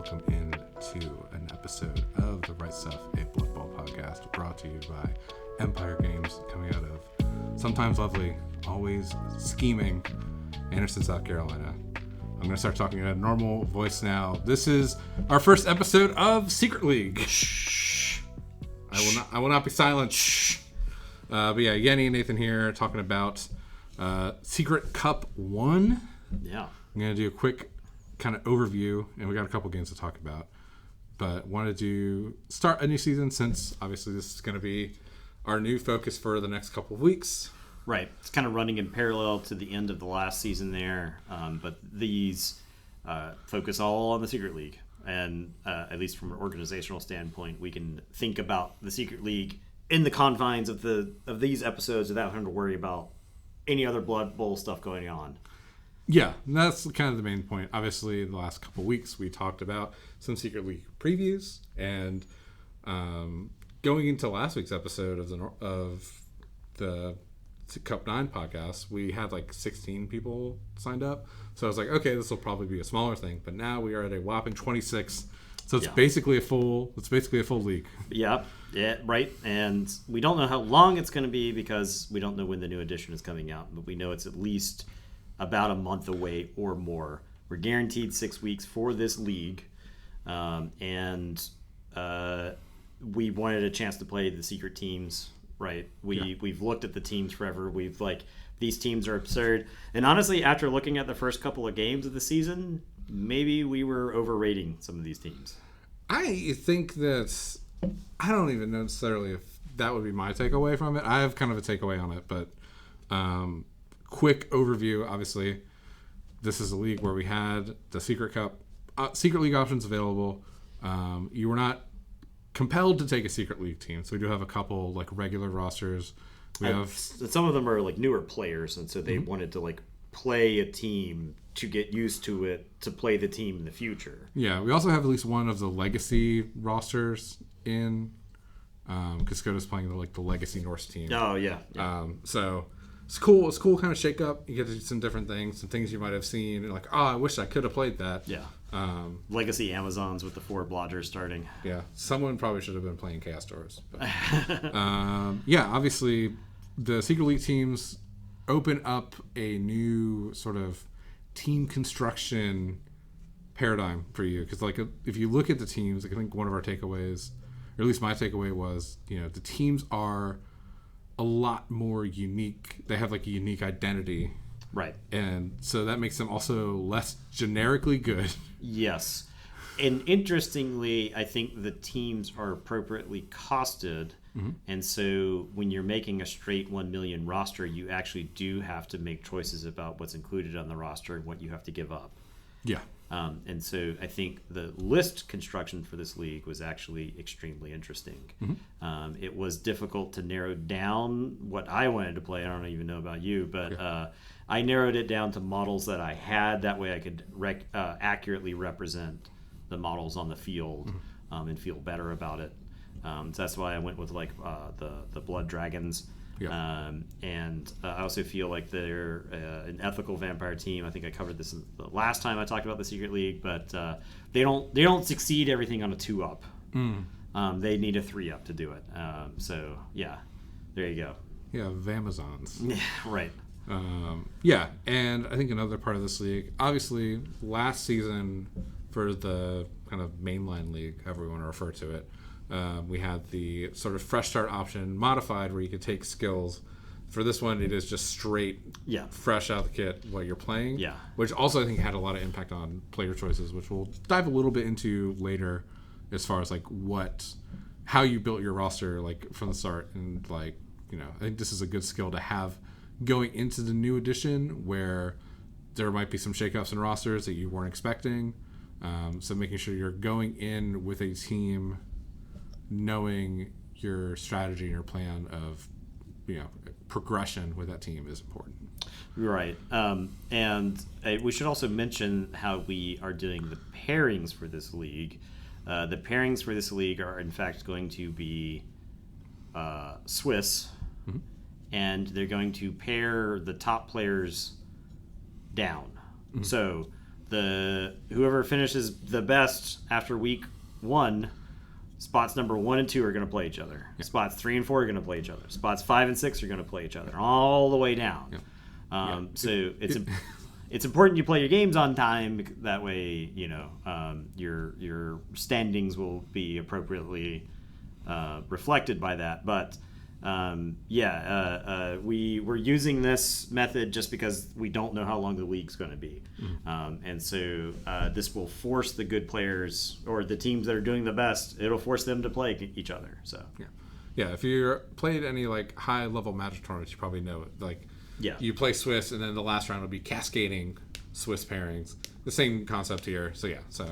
welcome into an episode of The Right Stuff, a Blood Bowl podcast brought to you by Empire Games, coming out of sometimes lovely, always scheming Anderson, South Carolina. I'm going to start talking in a normal voice now. This is our first episode of Secret League. Shh. I will not be silent. Shh. But yeah, Yannie and Nathan here talking about Secret Cup 1. Yeah. I'm going to do a quick kind of overview, and we got a couple games to talk about. But wanted to start a new season since obviously this is going to be our new focus for the next couple of weeks. Right. It's kind of running in parallel to the end of the last season there. But these focus all on the Secret League. And at least from an organizational standpoint, we can think about the Secret League in the confines of these episodes without having to worry about any other Blood Bowl stuff going on. Yeah, that's kind of the main point. Obviously, the last couple of weeks, we talked about some Secret League previews. And going into last week's episode of the Cup 9 podcast, we had like 16 people signed up. So I was like, okay, this will probably be a smaller thing. But now we are at a whopping 26. So it's basically a full league. Yeah, right. And we don't know how long it's going to be because we don't know when the new edition is coming out. But we know it's at least about a month away or more. We're guaranteed 6 weeks for this league. And we wanted a chance to play the secret teams. Right. We've looked at the teams forever. We've these teams are absurd. And honestly, after looking at the first couple of games of the season, maybe we were overrating some of these teams. I think that I don't even know necessarily if that would be my takeaway from it. I have kind of a takeaway on it, but quick overview. Obviously, this is a league where we had the Secret Cup, Secret League options available. You were not compelled to take a Secret League team, so we do have a couple like regular rosters. We have some of them are like newer players, and so they wanted to like play a team to get used to it to play the team in the future. Yeah, we also have at least one of the legacy rosters in. Because Skoda's playing the legacy Norse team. Oh yeah. So it's cool. It's cool kind of shake up. You get to do some different things, some things you might have seen, and like, I wish I could have played that. Yeah. Legacy Amazons with the 4 blodgers starting. Yeah, someone probably should have been playing Chaos Doors. But, yeah, obviously the Secret League teams open up a new sort of team construction paradigm for you. Because like if you look at the teams, I think one of our takeaways, or at least my takeaway was, the teams are a lot more unique. They have like a unique identity. Right. And so that makes them also less generically good. Yes. And interestingly, I think the teams are appropriately costed. Mm-hmm. And so when you're making a straight 1 million roster, you actually do have to make choices about what's included on the roster and what you have to give up. Yeah. And so I think the list construction for this league was actually extremely interesting. Mm-hmm. It was difficult to narrow down what I wanted to play. I don't even know about you, but I narrowed it down to models that I had. That way I could accurately represent the models on the field and feel better about it. So that's why I went with the Blood Dragons. Yeah. And I also feel like they're an ethical vampire team. I think I covered this the last time I talked about the Secret League, but they don't succeed everything on a 2-up. They need a 3-up to do it. So yeah, there you go. Yeah, Vamazons. Yeah, right. Yeah, and I think another part of this league, obviously last season for the kind of mainline league, however we want to refer to it, we had the sort of fresh start option modified where you could take skills. For this one, it is just straight, fresh out the kit while you're playing. Yeah. Which also I think had a lot of impact on player choices, which we'll dive a little bit into later, as far as like how you built your roster like from the start, and like I think this is a good skill to have going into the new edition where there might be some shakeups in rosters that you weren't expecting. So making sure you're going in with a team knowing your strategy and your plan of progression with that team is important. Right. And we should also mention how we are doing the pairings for this league. The pairings for this league are in fact going to be Swiss, and they're going to pair the top players down. Mm-hmm. So whoever finishes the best after week 1, spots number 1 and 2 are going to play each other. Yeah. Spots 3 and 4 are going to play each other. Spots 5 and 6 are going to play each other, all the way down. Yeah. So it's important you play your games on time. That way, your standings will be appropriately reflected by that. But we're using this method just because we don't know how long the league's going to be. Mm-hmm. And so this will force the good players, or the teams that are doing the best, it'll force them to play each other. So yeah, if you played any like high level Magic tournaments, you probably know it. Like you play Swiss, and then the last round will be cascading Swiss pairings. The same concept here. So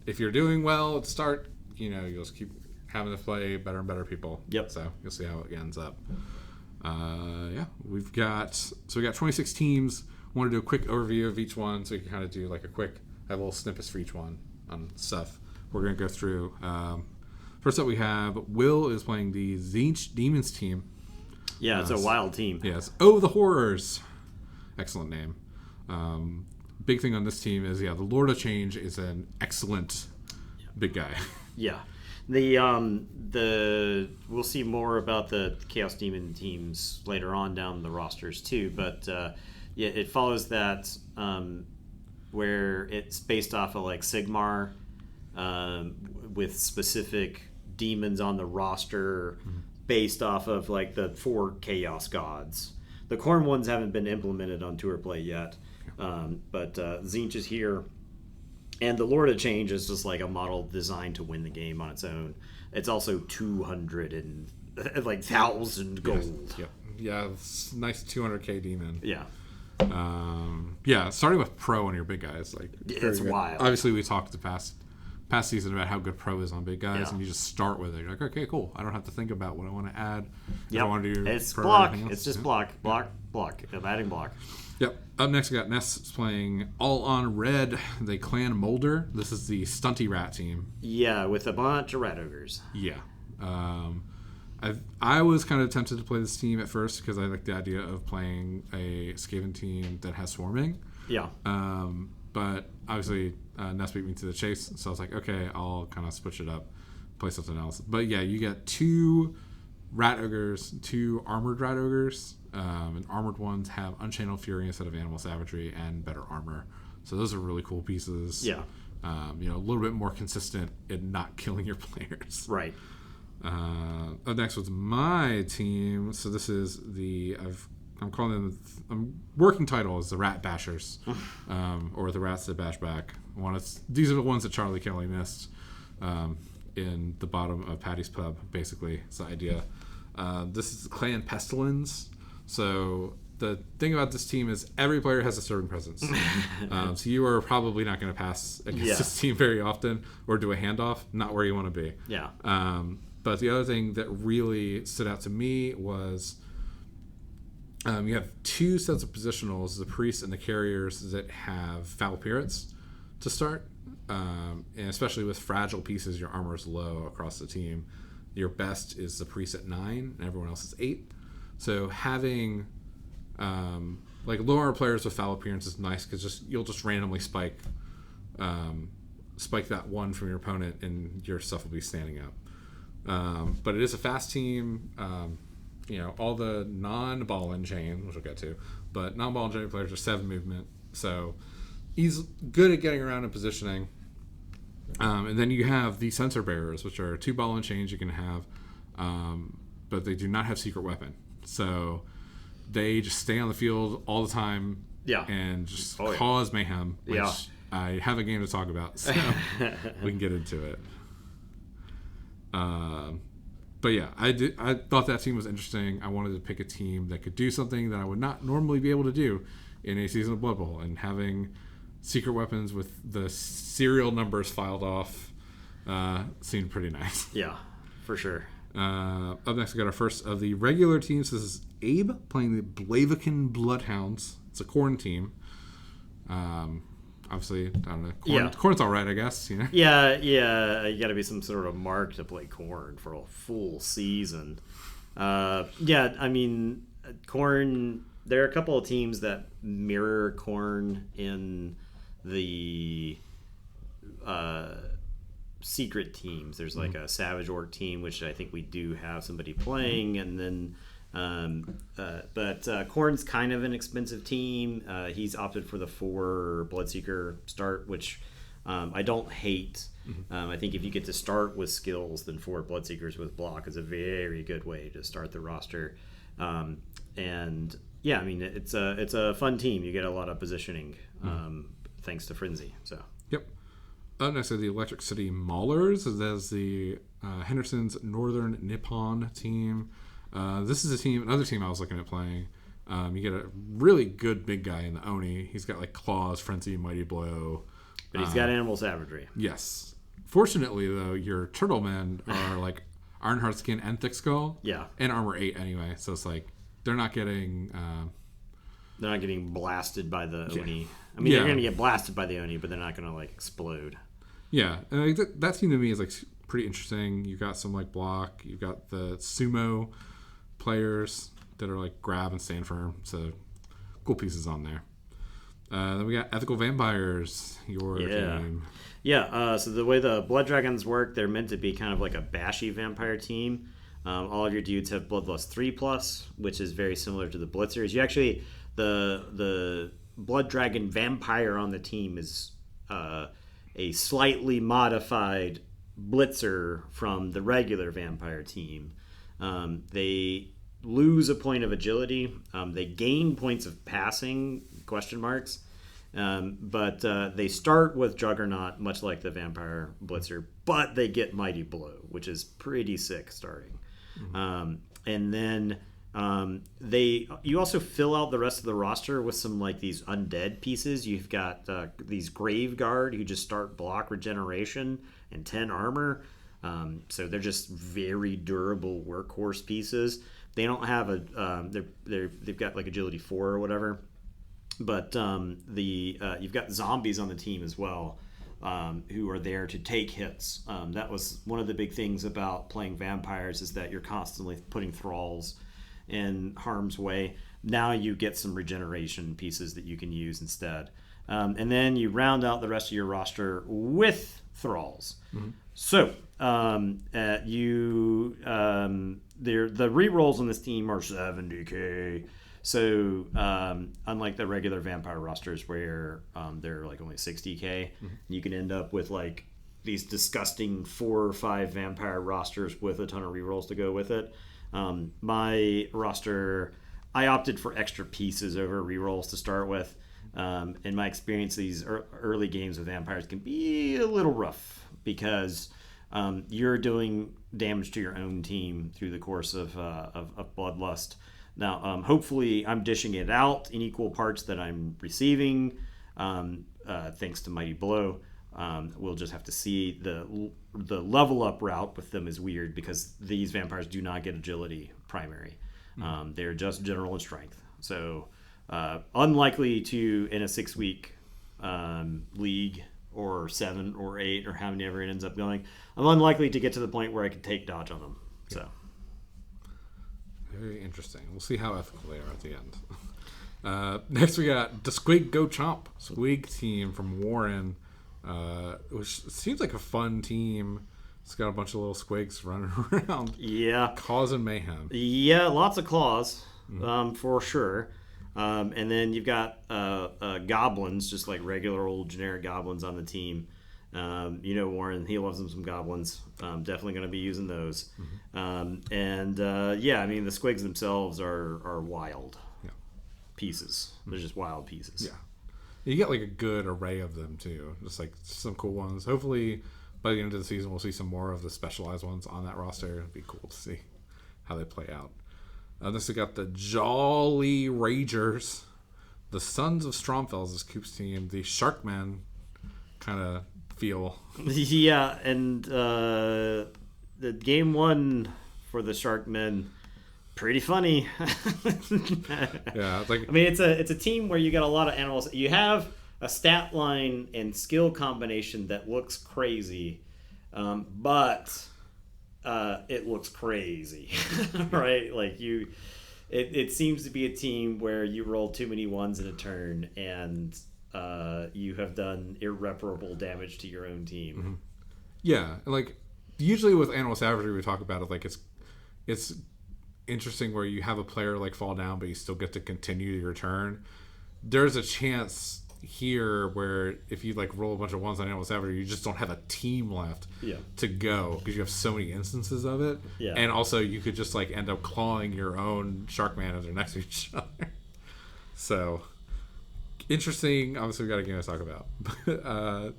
if you're doing well at the start, you'll just keep having to play better and better people. Yep. So you'll see how it ends up. We got 26 teams. Want to do a quick overview of each one, so we can kind of do like have little snippets for each one on stuff we're going to go through. First up, we have Will is playing the Tzeentch Demons team. Yeah, it's a wild team. Yes. Oh, the Horrors. Excellent name. Big thing on this team is the Lord of Change is an excellent big guy. Yeah. We'll see more about the Chaos Demon teams later on down the rosters too, but it follows that where it's based off of like Sigmar with specific demons on the roster based off of like the 4 Chaos gods. The Khorne ones haven't been implemented on Tour Play yet, but Tzeentch is here. And the Lord of Change is just like a model designed to win the game on its own. It's also 200 and like 1,000 gold. Yeah, it's nice 200k demon. Yeah. Starting with pro on your big guys, like it's wild. Obviously, we talked the past season about how good pro is on big guys, and you just start with it. You're like, okay, cool. I don't have to think about what I want to add. Yep. I want to do it's block. It's just block. I'm adding block. Yep. Up next, we got Ness playing all on red. The Clan Molder. This is the stunty rat team. Yeah, with a bunch of rat ogres. Yeah. I was kind of tempted to play this team at first because I like the idea of playing a Skaven team that has swarming. Yeah. But obviously, Ness beat me to the chase, so I was like, okay, I'll kind of switch it up, play something else. But yeah, you get 2 rat ogres, 2 armored rat ogres. And armored ones have Unchanneled Fury instead of Animal Savagery and better armor. So those are really cool pieces. Yeah. A little bit more consistent in not killing your players. Right. Up next was my team. So this is I'm calling them, working title is the Rat Bashers, or the Rats that Bash Back. These are the ones that Charlie Kelly missed in the bottom of Patty's Pub, basically. It's the idea. This is Clan Pestilence. So the thing about this team is every player has a serving presence. So you are probably not going to pass against this team very often or do a handoff. Not where you want to be. Yeah. But the other thing that really stood out to me was you have 2 sets of positionals, the priests and the carriers, that have foul appearance to start. And especially with fragile pieces, your armor is low across the team. Your best is the priest at 9, and everyone else is 8. So having lower players with foul appearance is nice because you'll just randomly spike that one from your opponent, and your stuff will be standing up. But it is a fast team. All the non-ball and chain, which we'll get to, but non-ball and chain players are 7 movement, so he's good at getting around and positioning. And then you have the sensor bearers, which are 2 ball and chains you can have, but they do not have secret weapon. So they just stay on the field all the time, and just cause mayhem. Which I have a game to talk about, so we can get into it. But yeah, I thought that team was interesting. I wanted to pick a team that could do something that I would not normally be able to do in a season of Blood Bowl, and having secret weapons with the serial numbers filed off seemed pretty nice. Yeah, for sure. Up next, we got our first of the regular teams. This is Abe playing the Blaviken Bloodhounds. It's a Khorne team. Obviously, I don't know. Khorne's all right, I guess. Yeah. You got to be some sort of mark to play Khorne for a full season. I mean, Khorne. There are a couple of teams that mirror Khorne in the secret teams. There's like a Savage Orc team, which I think we do have somebody playing, and then but Korn's kind of an expensive team. He's opted for the 4 Bloodseeker start, which I don't hate. I think if you get to start with skills, then 4 Bloodseekers with block is a very good way to start the roster. And yeah, I mean, it's a fun team. You get a lot of positioning thanks to Frenzy. So yep. Next are the Electric City Maulers. There's the Henderson's Northern Nippon team. This is another team I was looking at playing. You get a really good big guy in the Oni. He's got like claws, frenzy, mighty blow. But he's got animal savagery. Yes. Fortunately, though, your turtle men are like Ironheart Skin and Thick Skull. Yeah. And armor 8 anyway. So it's like they're not getting... they're not getting blasted by the Oni. I mean, they're going to get blasted by the Oni, but they're not going to like explode. Yeah. And like, that team to me is like pretty interesting. You've got some like block. You've got the sumo players that are like grab and stand firm. So cool pieces on there. Then we got Ethical Vampires, your team. Yeah, so the way the Blood Dragons work, they're meant to be kind of like a bashy vampire team. All of your dudes have Bloodlust 3+, which is very similar to the Blitzers. You actually, the Blood Dragon vampire on the team is a slightly modified Blitzer from the regular vampire team. They lose a point of agility. They gain points of passing, ? But they start with Juggernaut, much like the Vampire Blitzer, but they get Mighty Blow, which is pretty sick starting. And then you also fill out the rest of the roster with some like these undead pieces. You've got these Grave Guard who just start block regeneration and 10 armor. So they're just very durable workhorse pieces. They don't have they've got like agility 4 or whatever. But you've got zombies on the team as well, who are there to take hits. That was one of the big things about playing vampires, is that you're constantly putting thralls in harm's way. Now you get some regeneration pieces that you can use instead. And then you round out the rest of your roster with thralls. So the rerolls on this team are 70k. So unlike the regular vampire rosters where they're like only 60k, you can end up with like these disgusting 4 or 5 vampire rosters with a ton of rerolls to go with it. My roster, I opted for extra pieces over rerolls to start with. In my experience, these early games with vampires can be a little rough because you're doing damage to your own team through the course of Bloodlust. Now, hopefully, I'm dishing it out in equal parts that I'm receiving, thanks to Mighty Blow. We'll just have to see. The level up route with them is weird because these vampires do not get agility primary. They're just general and strength. So unlikely to, in a 6-week league or 7 or 8 or however it ends up going, I'm unlikely to get to the point where I can take dodge on them. So. Very interesting. We'll see how ethical they are at the end. Next, we got the Squig Go Chomp Squig team from Warren, which seems like a fun team. It's got a bunch of little squigs running around, causing mayhem. Yeah, lots of claws, for sure. And then you've got goblins, just like regular old generic goblins on the team. Warren, he loves some goblins. Definitely going to be using those. I mean, the squigs themselves are wild pieces. They're just wild pieces. Yeah. You get like a good array of them too. Just like some cool ones. Hopefully by the end of the season we'll see some more of the specialized ones on that roster. It'd be cool to see how they play out. Next we got the Jolly Ragers, the Sons of Stromfels, this Coop's team, the Sharkmen kind of feel. Yeah, and the game 1 for the Sharkmen, pretty funny. Yeah, like, I mean, it's a team where you got a lot of animals. You have a stat line and skill combination that looks crazy, but it looks crazy, right? Like it seems to be a team where you roll too many ones in a turn, and you have done irreparable damage to your own team. Mm-hmm. Yeah, like usually with Animal Savagery, we talk about it like it's interesting where you have a player like fall down, but you still get to continue your turn. There's a chance here where if you like roll a bunch of ones on Animal Savagery, you just don't have a team left to go because you have so many instances of it. Yeah. And also you could just like end up clawing your own shark man as they're next to each other. So interesting. Obviously, we got a game to talk about.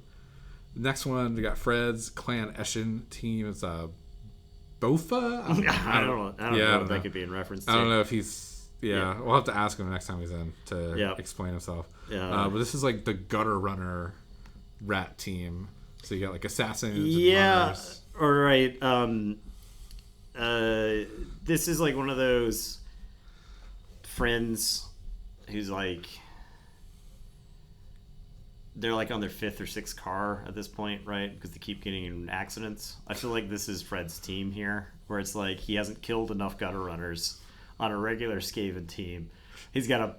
Next one, we got Fred's Clan Eshin team. It's Bofa? I don't know what that could be in reference to. I don't know if he's... Yeah, we'll have to ask him next time he's in to explain himself. Yeah. But this is like the gutter runner rat team. So you got like assassins and runners. All right. This is like one of those friends who's like... They're like on their 5th or 6th car at this point, right? Because they keep getting in accidents. I feel like this is Fred's team here, where it's like he hasn't killed enough gutter runners on a regular Skaven team. I got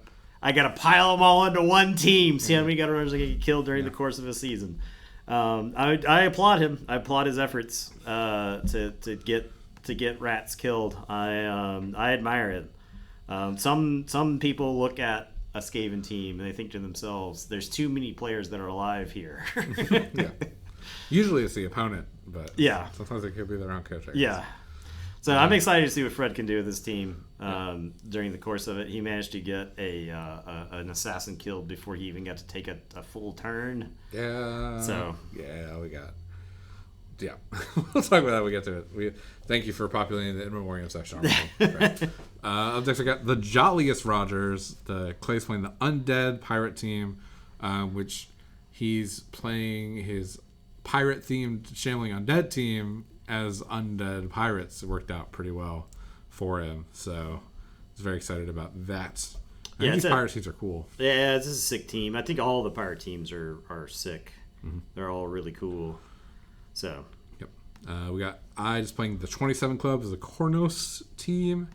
to pile them all into one team. See how many gutter runners I get killed during the course of a season. I applaud him. I applaud his efforts to get rats killed. I admire it. Some people look at a Skaven team and they think to themselves, there's too many players that are alive here. Yeah. Usually it's the opponent, but sometimes it could be their own coach. Yeah. So I'm excited to see what Fred can do with his team during the course of it. He managed to get an assassin killed before he even got to take a full turn. Yeah. So we got. Yeah, we'll talk about that when we get to it. Thank you for populating the In Memoriam section. Up next, I got the Jolliest Rogers. Clay's playing the Undead Pirate team, which he's playing his pirate-themed Shambling Undead team as undead pirates. It worked out pretty well for him, so I was very excited about that. And these pirate teams are cool. Yeah, this is a sick team. I think all the pirate teams are sick. Mm-hmm. They're all really cool. So, we got just playing the 27 Club as a Kornos team.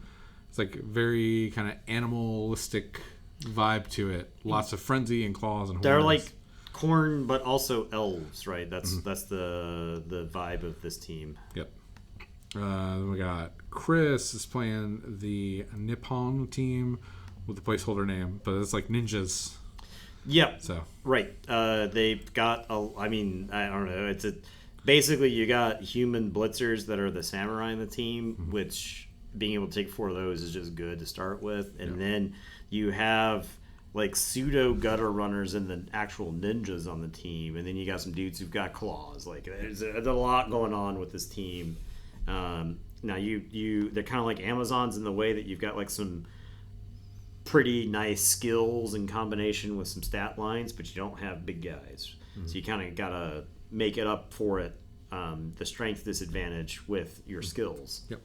It's like very kind of animalistic vibe to it. Lots of frenzy and claws and horns. They're like corn, but also elves, right? That's the vibe of this team. Yep. Then we got Chris is playing the Nippon team with the placeholder name, but it's like ninjas. Yep. So right. They've got I don't know. Basically, you got human blitzers that are the samurai in the team, which being able to take 4 of those is just good to start with. And then you have like pseudo gutter runners and the actual ninjas on the team. And then you got some dudes who've got claws. Like there's a lot going on with this team. Now they're kind of like Amazons in the way that you've got like some pretty nice skills in combination with some stat lines, but you don't have big guys. So you kind of got to make it up for it, the strength disadvantage with your skills. Yep.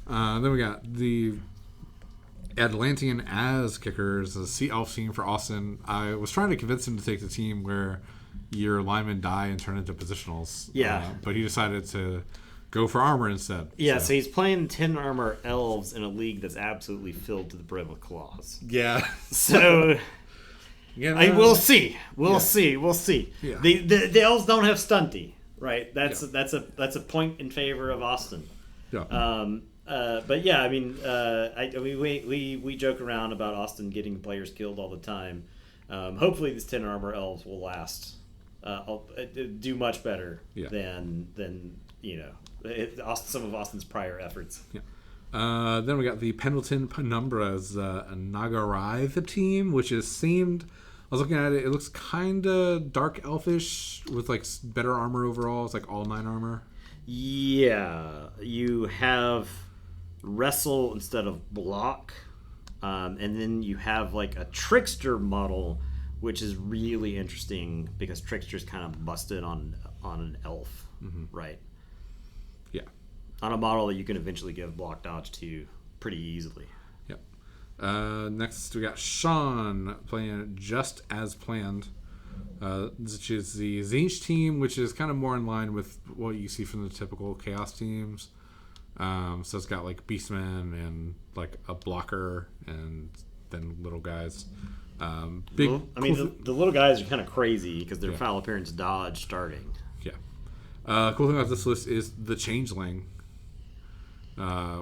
Then we got the Atlantean as kickers, the Sea Elf team for Austin. I was trying to convince him to take the team where your linemen die and turn into positionals. Yeah. But he decided to go for armor instead. Yeah, so he's playing 10 armor elves in a league that's absolutely filled to the brim with claws. Yeah. So... we'll see. We'll see. Yeah. The elves don't have stunty, right? That's a point in favor of Austin. Yeah. But yeah, I mean, we joke around about Austin getting players killed all the time. Hopefully, these 10 armor elves will last, do much better than some of Austin's prior efforts. Yeah. Then we got the Pendleton Penumbras, Nagarai team, which is seemed. I was looking at it. It looks kind of dark elfish with like better armor overall. It's like all 9 armor. Yeah, you have wrestle instead of block, and then you have like a trickster model, which is really interesting because trickster's kind of busted on an elf, right? Yeah, on a model that you can eventually give block dodge to pretty easily. Yep. Next, we got Sean playing Just As Planned, which is the Zinch team, which is kind of more in line with what you see from the typical Chaos teams. So it's got like Beastmen and like a blocker and then little guys. Big. Well, I mean, the little guys are kind of crazy because they're foul appearance dodge starting. Yeah. Cool thing about this list is the Changeling,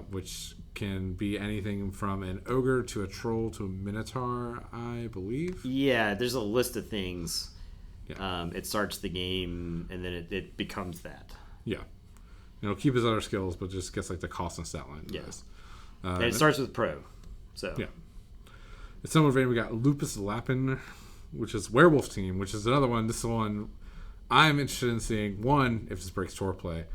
which can be anything from an ogre to a troll to a minotaur, I believe. Yeah, there's a list of things. Yeah. It starts the game, and then it becomes that. Yeah. It'll keep his other skills, but just gets like the cost and stat line. Yes. And it starts with pro. So yeah. In similar vein, we got Lupus Lapin, which is Werewolf Team, which is another one. This one I'm interested in seeing. One, if this breaks tour play.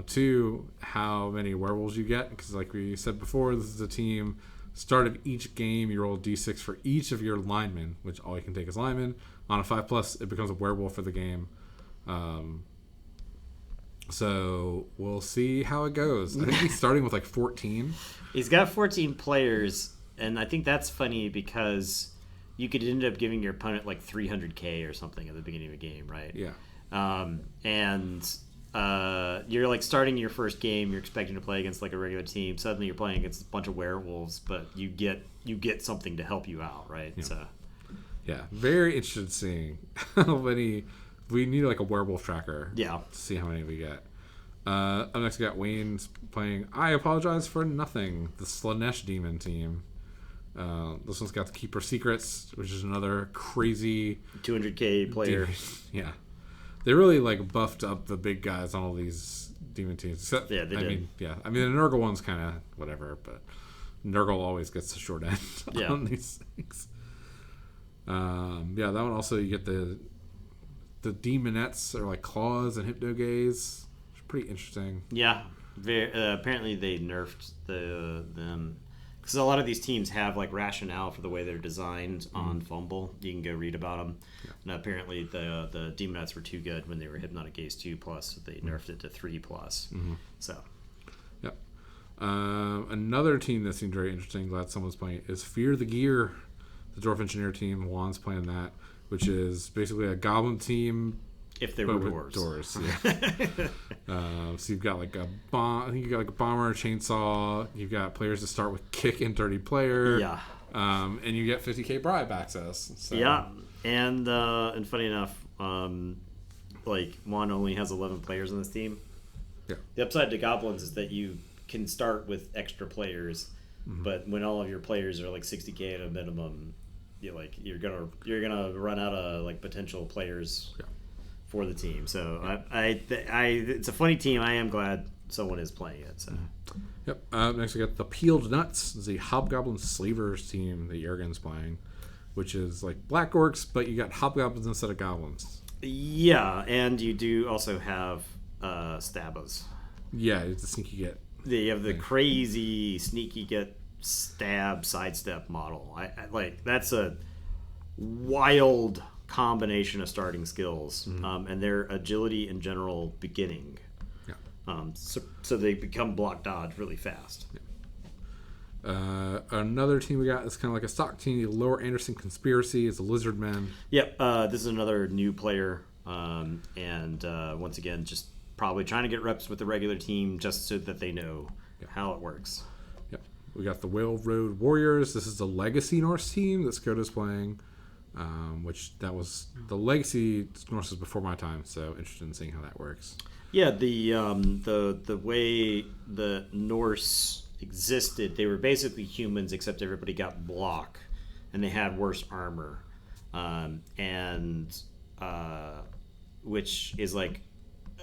Two, how many werewolves you get. Because like we said before, this is a team. Start of each game, you roll a d6 for each of your linemen, which all you can take is linemen. On a 5+, it becomes a werewolf for the game. So we'll see how it goes. I think he's starting with like 14. He's got 14 players, and I think that's funny because you could end up giving your opponent like 300k or something at the beginning of a game, right? Yeah. You're like starting your first game, you're expecting to play against like a regular team. Suddenly you're playing against a bunch of werewolves, but you get something to help you out, right? Yeah. So yeah, very interested in seeing how many. We need like a werewolf tracker. Yeah. To see how many we get. Up next, we got Wayne's playing I Apologize for Nothing, the Slanesh Demon team. This one's got the Keeper Secrets, which is another crazy 200k player. Yeah. They really like buffed up the big guys on all these demon teams. Except, yeah, they did. I mean, the Nurgle one's kind of whatever, but Nurgle always gets the short end on these things. That one also, you get the demonettes are like claws and hypnogaze. It's pretty interesting. Yeah, apparently they nerfed them because a lot of these teams have like rationale for the way they're designed on Fumble. You can go read about them. Yeah. And apparently the demonettes were too good when they were hypnotic gaze 2+, so they nerfed it to 3+. So yep. Another team that seemed very interesting, glad someone's playing it, is Fear the Gear, the Dwarf Engineer team. Juan's playing that, which is basically a goblin team. If they were dwarves. Doors, yeah. So you've got like a bomb. I think you got like a bomber, chainsaw. You've got players that start with kick and dirty player. Yeah. And you get 50k bribe access. So. Yeah, and funny enough, like Juan only has 11 players on this team. Yeah. The upside to goblins is that you can start with extra players, but when all of your players are like 60k at a minimum, you're gonna run out of like potential players for the team. So it's a funny team. I am glad someone is playing it. So. Yep. Next we got the Peeled Nuts, the Hobgoblin Slavers team that Jurgen's playing, which is like black orcs, but you got hobgoblins instead of goblins. Yeah, and you do also have stabos. Yeah, it's a sneaky get. You have the crazy sneaky get stab sidestep model. I like that's a wild combination of starting skills, and their agility in general beginning. So they become block dodge really fast. Another team we got is kind of like a stock team. The Lower Anderson Conspiracy is the Lizard Men. Yep. This is another new player, and once again, just probably trying to get reps with the regular team just so that they know how it works. Yep. We got the Whale Road Warriors. This is the Legacy Norse team that Skoda's playing, which that was the Legacy Norse is before my time, so interested in seeing how that works. Yeah, the way the Norse existed, they were basically humans except everybody got block and they had worse armor, which is like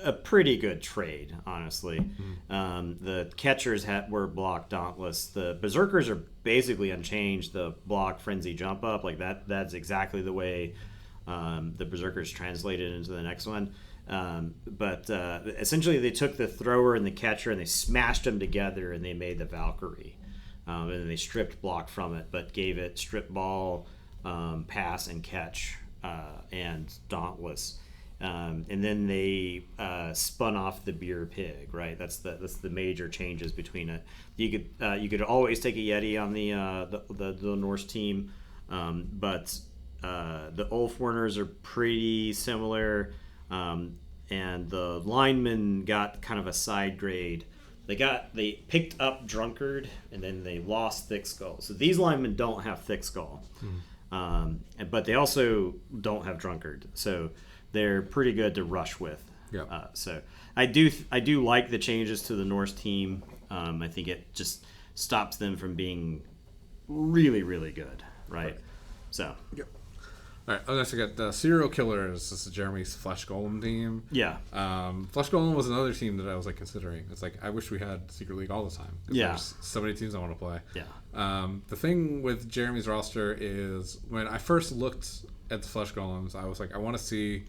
a pretty good trade, honestly. The catchers were block dauntless. The berserkers are basically unchanged. The block frenzy jump up, like that's exactly the way the berserkers translated into the next one. But essentially they took the thrower and the catcher and they smashed them together and they made the Valkyrie, and then they stripped block from it but gave it strip ball, pass and catch, and dauntless, and then they spun off the beer pig, right? That's the major changes between it. You could always take a Yeti on the Norse team, but the Ulfwarners are pretty similar. And the linemen got kind of a side grade. They picked up Drunkard and then they lost Thick Skull. So these linemen don't have Thick Skull. But they also don't have drunkard, so they're pretty good to rush with. Yeah. So I do like the changes to the Norse team. I think it just stops them from being really, really good, right? So. Yep. All right, next I got the Serial Killers. This is Jeremy's Flesh Golem team. Yeah. Flesh Golem was another team that I was like considering. It's like I wish we had Secret League all the time. Yeah. There's so many teams I want to play. Yeah. The thing with Jeremy's roster is when I first looked at the Flesh Golems, I was like, I want to see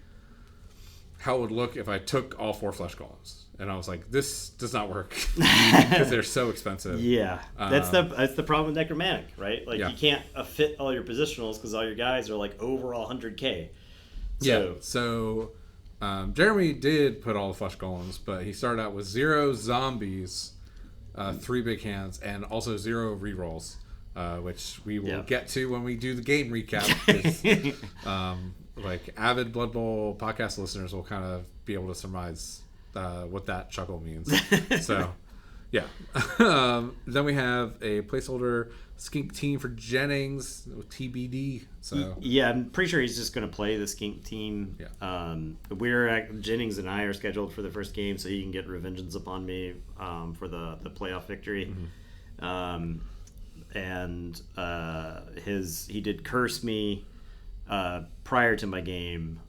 how it would look if I took all 4 Flesh Golems. And I was like, this does not work because they're so expensive. Yeah, that's the problem with Necromantic, right? Like Yeah. you can't fit all your positionals because all your guys are like over 100K. Yeah. So Jeremy did put all the Flesh Golems, but he started out with 0 zombies, 3 big hands, and also 0 rerolls, which we will get to when we do the game recap. Like avid Blood Bowl podcast listeners will kind of be able to surmise what that chuckle means. So, yeah. Then we have a placeholder skink team for Jennings with TBD. So yeah, I'm pretty sure he's just going to play the skink team. Yeah. Jennings and I are scheduled for the first game, so he can get revengeance upon me for the playoff victory. Mm-hmm. And he did curse me prior to my game.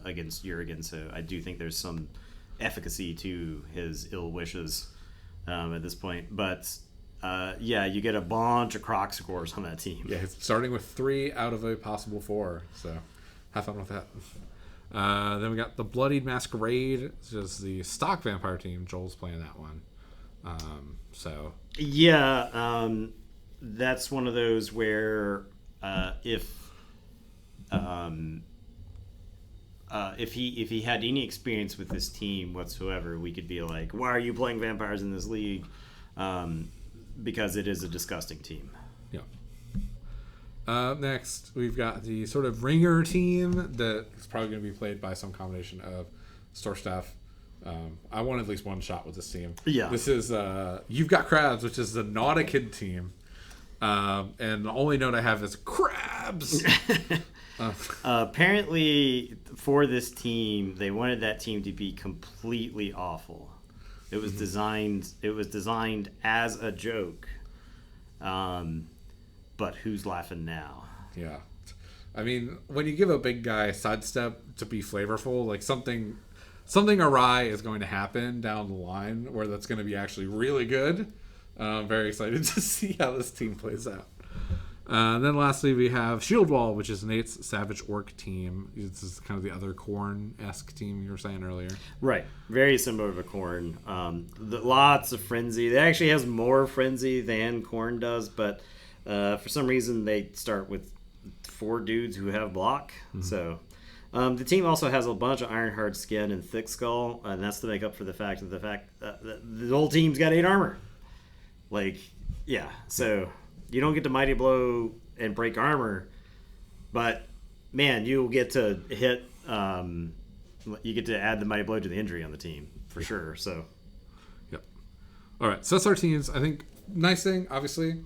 Against Jurgen, so I do think there's some efficacy to his ill wishes at this point. But you get a bunch of croc scores on that team. Yeah, he's starting with 3 out of a possible 4, so have fun with that. Then we got the Bloodied Masquerade, which is the stock vampire team. Joel's playing that one. That's one of those where if he had any experience with this team whatsoever, we could be like, why are you playing vampires in this league? Because it is a disgusting team. Yeah. Next, we've got the sort of ringer team that is probably going to be played by some combination of store staff. I want at least one shot with this team. Yeah. This is You've Got Crabs, which is the Nautica team. And the only note I have is crabs. Apparently, for this team, they wanted that team to be completely awful. It was designed. It was designed as a joke. But who's laughing now? Yeah, I mean, when you give a big guy sidestep to be flavorful, like something awry is going to happen down the line where that's going to be actually really good. I'm very excited to see how this team plays out. Then lastly, we have Shield Wall, which is Nate's Savage Orc team. This is kind of the other Khorne-esque team you were saying earlier. Right. Very similar to Khorne. Lots of frenzy. They actually has more frenzy than Khorne does, but for some reason they start with 4 dudes who have block. Mm-hmm. So the team also has a bunch of Ironheart skin and Thick Skull, and that's to make up for the fact that the whole team's got 8 armor. So you don't get to Mighty Blow and break armor, but man, you'll get to hit. You get to add the Mighty Blow to the injury on the team for sure. So, yep. All right, so that's our teams. I think nice thing, obviously,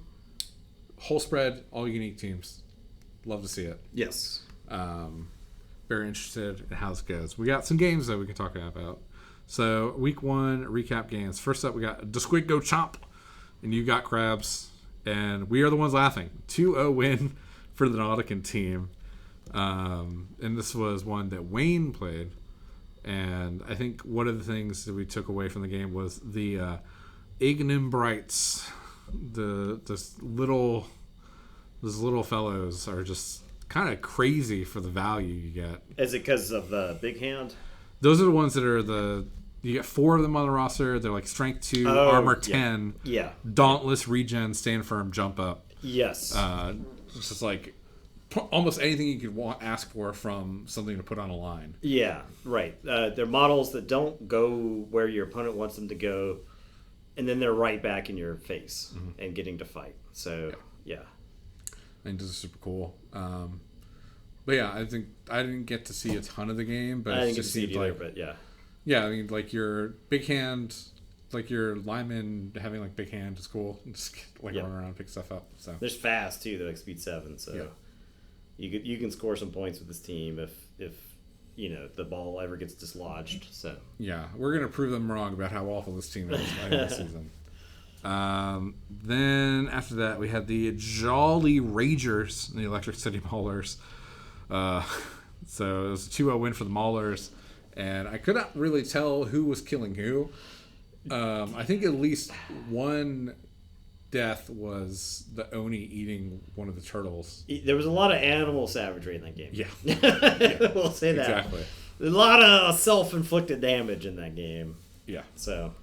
whole spread, all unique teams. Love to see it. Yes. Very interested in how this goes. We got some games that we can talk about. So week 1 recap games. First up, we got the Squid Go Chomp, and You Got Crabs. And we are the ones laughing. 2-0 win for the Nautican team. And this was one that Wayne played. And I think one of the things that we took away from the game was the Ignimbrites. Those little fellows are just kind of crazy for the value you get. Is it because of the big hand? Those are the ones that are you get 4 of them on the roster. They're like strength 2, armor 10, dauntless regen, stand firm, jump up. Yes. It's just like almost anything you could ask for from something to put on a line. Yeah, right. They're models that don't go where your opponent wants them to go, and then they're right back in your face and getting to fight. So, yeah. I think this is super cool. But yeah, I think I didn't get to see a ton of the game, but I it didn't just get to see seemed it either, like, but yeah. Yeah, I mean, like your big hand like your lineman having like big hand is cool. Just like run around and pick stuff up. So they're fast too. They're like speed 7. So you can score some points with this team if the ball ever gets dislodged. So yeah, we're gonna prove them wrong about how awful this team is by the end of the season. Then after that, we had the Jolly Ragers and the Electric City Maulers. So it was a 2-0 win for the Maulers, and I could not really tell who was killing who. I think at least one death was the Oni eating one of the turtles. There was a lot of animal savagery in that game. Yeah. We'll say that. Exactly. A lot of self-inflicted damage in that game. Yeah. So.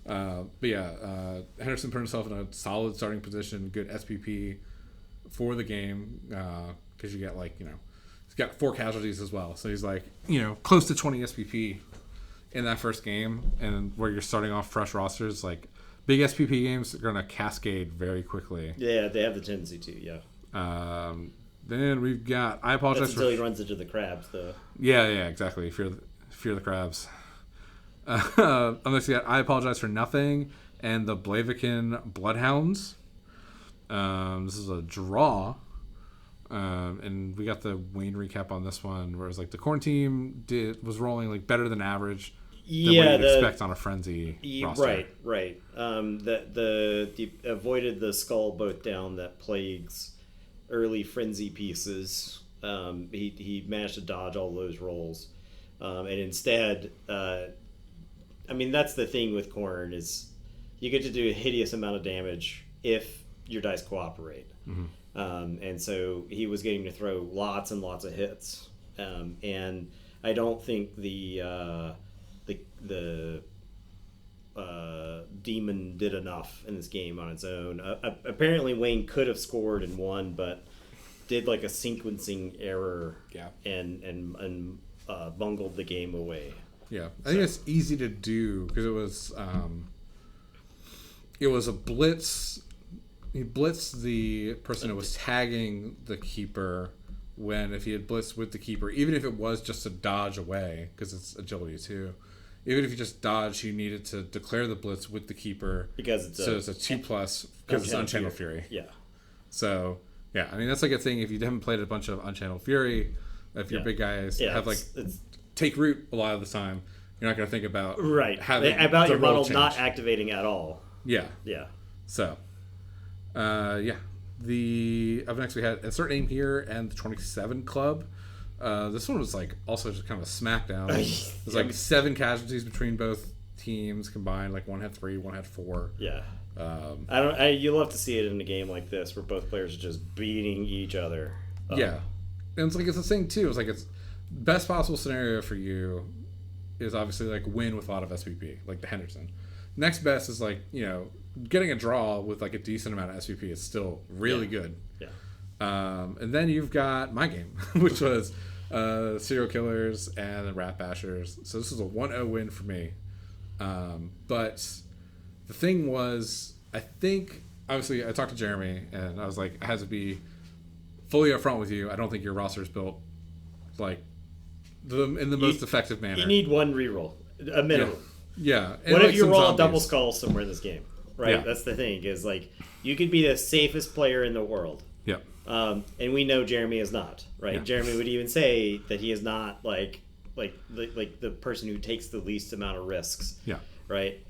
Henderson put himself in a solid starting position, good SPP for the game, because you get he's got 4 casualties as well, so he's close to 20 SPP in that first game, and where you're starting off fresh rosters, like big SPP games are gonna cascade very quickly. Yeah, they have the tendency to. Yeah. Then we've got I apologize until he runs into the crabs, though. Yeah, exactly. Fear the crabs. Unless you got I apologize for nothing and the Blaviken Bloodhounds. This is a draw. And we got the Wayne recap on this one, where it was like the corn team was rolling better than average. Yeah, than what you'd expect on a frenzy roster. Right. The avoided the skull boat down that plagues early frenzy pieces. He managed to dodge all those rolls, and instead, that's the thing with corn is you get to do a hideous amount of damage if your dice cooperate. Mm-hmm. And so he was getting to throw lots and lots of hits, and I don't think the demon did enough in this game on its own. Apparently Wayne could have scored and won, but did a sequencing error and bungled the game away. Yeah, I think it's easy to do because it was a blitz. He blitzed the person who was tagging the keeper when if he had blitzed with the keeper, even if it was just to dodge away, because it's agility too. Even if you just dodge, you needed to declare the blitz with the keeper because it's a 2+ because it's Unchanneled Fury. Yeah. So yeah, that's a thing. If you haven't played a bunch of Unchanneled Fury, if your big guys have take root a lot of the time, you're not going to think about about your model not activating at all. Yeah. Yeah. So. Up next we had Insert Aim Here and the 27 Club. This one was also just kind of a smackdown. There's 7 casualties between both teams combined. One had 3, one had 4. Yeah. You love to see it in a game like this where both players are just beating each other up. Yeah. And it's the thing too. It's best possible scenario for you is obviously win with a lot of SPP, like the Henderson. Next best is getting a draw with a decent amount of SVP is still really good. Yeah. And then you've got my game, which was Serial Killers and the Rat Bashers. So this was a 1-0 win for me. But the thing was, I think, obviously I talked to Jeremy and I was I had to be fully upfront with you. I don't think your roster is built in the most effective manner. You need one reroll, a minimum. Yeah. What if you roll a double skull somewhere in this game? Right, that's the thing. Is you could be the safest player in the world. Yeah. And we know Jeremy is not. Right. Yeah. Jeremy would even say that he is not the person who takes the least amount of risks. Yeah. Right.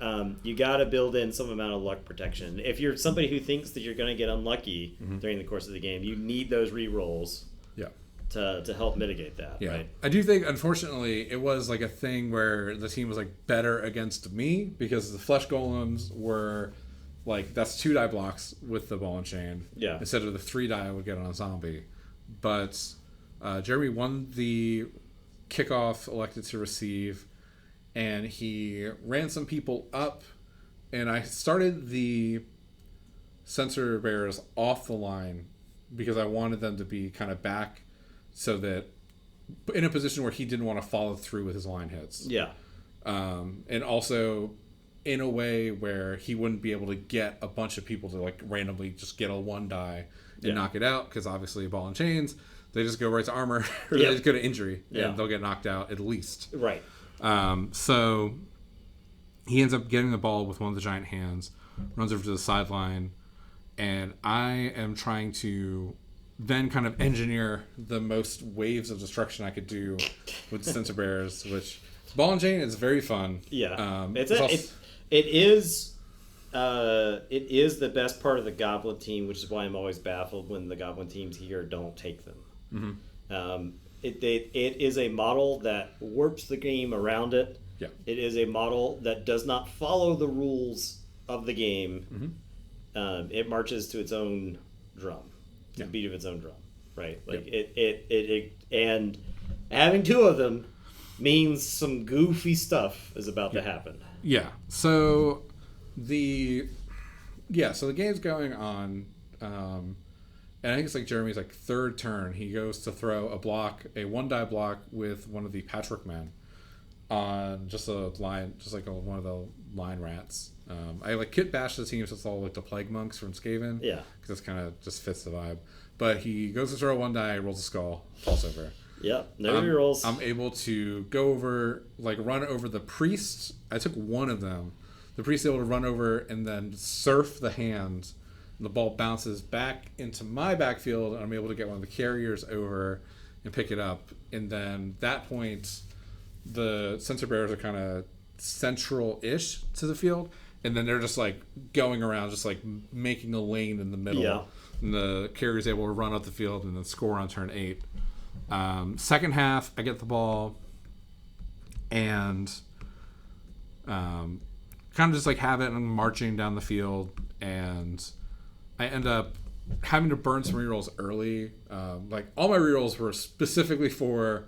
You got to build in some amount of luck protection. If you're somebody who thinks that you're going to get unlucky during the course of the game, you need those re-rolls. Yeah. To help mitigate that. Yeah. Right. I do think, unfortunately, it was a thing where the team was better against me because the flesh golems were that's 2 die blocks with the ball and chain. Yeah. Instead of the 3 die I would get on a zombie. But Jeremy won the kickoff, elected to receive, and he ran some people up, and I started the sensor bearers off the line because I wanted them to be kind of back so that in a position where he didn't want to follow through with his line hits. Yeah. And also in a way where he wouldn't be able to get a bunch of people to randomly just get a 1 die and knock it out, because obviously ball and chains, they just go right to armor or they just go to injury and they'll get knocked out at least. Right. So he ends up getting the ball with one of the giant hands, runs over to the sideline, and I am trying to then kind of engineer the most waves of destruction I could do with the sensor bearers, which ball and chain is very fun. Yeah, it is the best part of the Goblin team, which is why I'm always baffled when the Goblin teams here don't take them. Mm-hmm. It is a model that warps the game around it. Yeah. It is a model that does not follow the rules of the game. Mm-hmm. It marches to its own drum, to the beat of its own drum, right? Like it and having two of them means some goofy stuff is about to happen. Yeah. So the game's going on, and I think it's like Jeremy's like third turn. He goes to throw a 1-die block with one of the patchwork men on just a line, just like one of the line rats. I like kit bash the team, so it's all like the plague monks from Skaven. Yeah, because it kind of just fits the vibe. But he goes to throw 1-die, rolls a skull, falls over. Yep, no rerolls. I'm able to go over, like run over the priest. I took one of them. The priest is able to run over and then surf the hand. And the ball bounces back into my backfield, and I'm able to get one of the carriers over and pick it up. And then that point, the sensor bearers are kind of central-ish to the field, and then they're just like going around, just like making a lane in the middle. Yeah. And the carrier's able to run up the field and then score on turn 8. Second half, I get the ball and kind of just like have it and I'm marching down the field, and I end up having to burn some rerolls early. Like all my rerolls were specifically for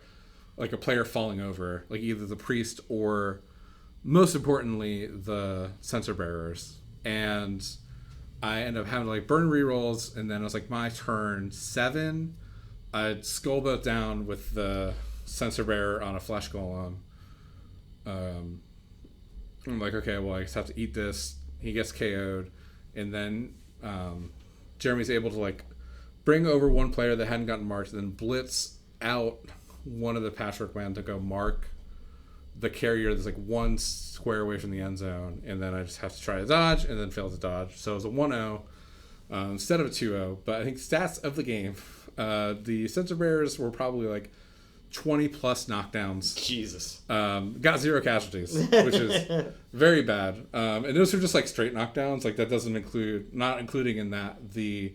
like a player falling over, like either the priest or most importantly the sensor bearers. And I end up having to like burn rerolls, and then it was like my turn 7. I'd skull both down with the sensor bearer on a flesh golem. I'm like, okay, well, I just have to eat this. He gets KO'd, and then Jeremy's able to like bring over one player that hadn't gotten marked, and then blitz out one of the patchwork men to go mark the carrier that's like 1 square away from the end zone, and then I just have to try to dodge and then fail to dodge. So it was a 1-0 instead of a 2-0. But I think stats of the game, the sensor bearers were probably like 20 plus knockdowns. Jesus. Got 0 casualties, which is very bad. And those are just like straight knockdowns. Like that doesn't include, not including in that the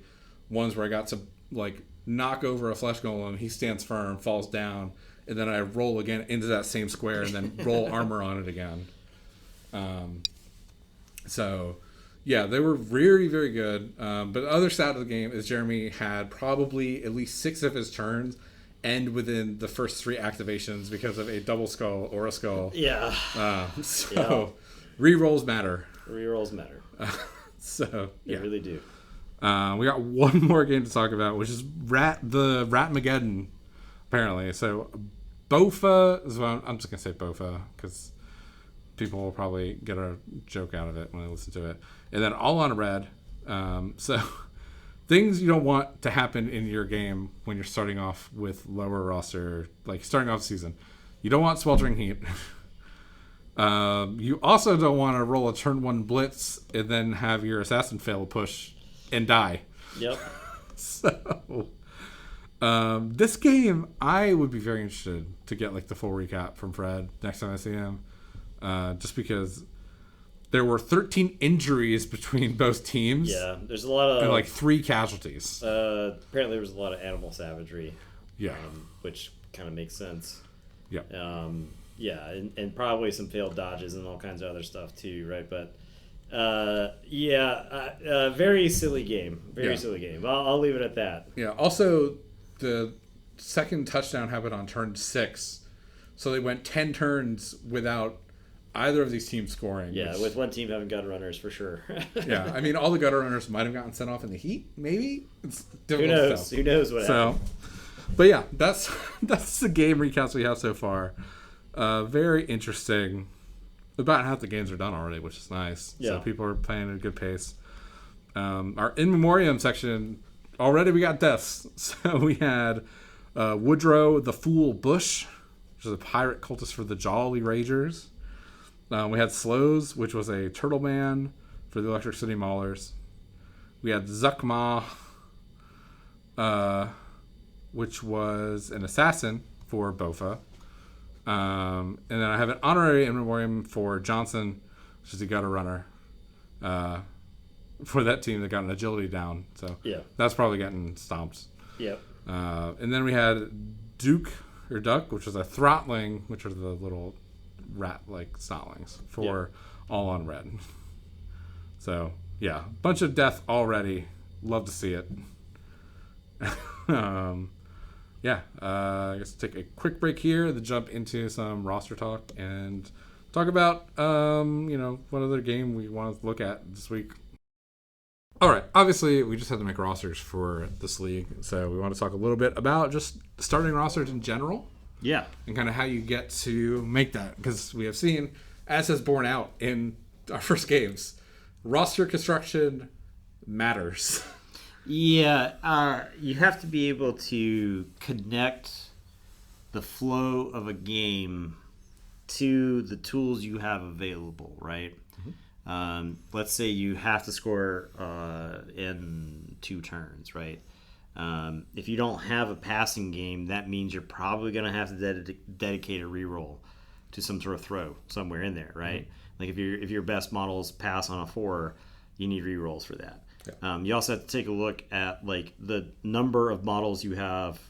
ones where I got to like knock over a flesh golem, he stands firm, falls down, and then I roll again into that same square and then roll armor on it again. So yeah, they were very, very good. But the other side of the game is Jeremy had probably at least 6 of his turns end within the first 3 activations because of a double skull or a skull. Yeah. Rerolls matter. Rerolls matter. So yeah, they really do. We got one more game to talk about, which is Ratmageddon, apparently. So Bofa is what I'm just gonna say Bofa because people will probably get a joke out of it when they listen to it. And then All on Red. So things you don't want to happen in your game when you're starting off with lower roster, like starting off the season. You don't want Sweltering Heat. You also don't want to roll a turn 1 blitz and then have your assassin fail a push and die. Yep. So this game, I would be very interested to get like the full recap from Fred next time I see him. Just because there were 13 injuries between both teams. Yeah, there's a lot of... And like 3 casualties. Apparently there was a lot of animal savagery. Yeah. Which kind of makes sense. Yeah. Yeah, and probably some failed dodges and all kinds of other stuff too, right? But very silly game. Very silly game. I'll leave it at that. Yeah. Also, the second touchdown happened on turn 6, so they went 10 turns without either of these teams scoring. Yeah, with one team having gut runners for sure. Yeah, I mean, all the gutter runners might have gotten sent off in the heat. Maybe it's difficult. Who knows? Who knows what happened? But yeah, that's the game recaps we have so far. Very interesting. About half the games are done already, which is nice. Yeah. So people are playing at a good pace. Our in memoriam section, already we got deaths. So we had Woodrow the Fool Bush, which is a pirate cultist for the Jolly Ragers. We had Slows, which was a turtle man for the Electric City Maulers. We had Zuckma, which was an assassin for Bofa. And then I have an honorary in memoriam for Johnson, which is a gutter runner for that team that got an agility down. So that's probably getting stomped. Yep. And then we had Duke, which was a throttling, which are the little rat-like snotlings for all on red. So, yeah, bunch of death already. Love to see it. I guess take a quick break here to jump into some roster talk and talk about, what other game we want to look at this week. All right, obviously, we just have to make rosters for this league, so we want to talk a little bit about just starting rosters in general. Yeah. And kind of how you get to make that. Because we have seen, as has borne out in our first games, roster construction matters. Yeah. You have to be able to connect the flow of a game to the tools you have available, right? Mm-hmm. Let's say you have to score in 2 turns, right? If you don't have a passing game, that means you're probably going to have to dedicate a reroll to some sort of throw somewhere in there, right? Mm-hmm. Like if your best models pass on a 4, you need rerolls for that. Yeah. You also have to take a look at like the number of models you have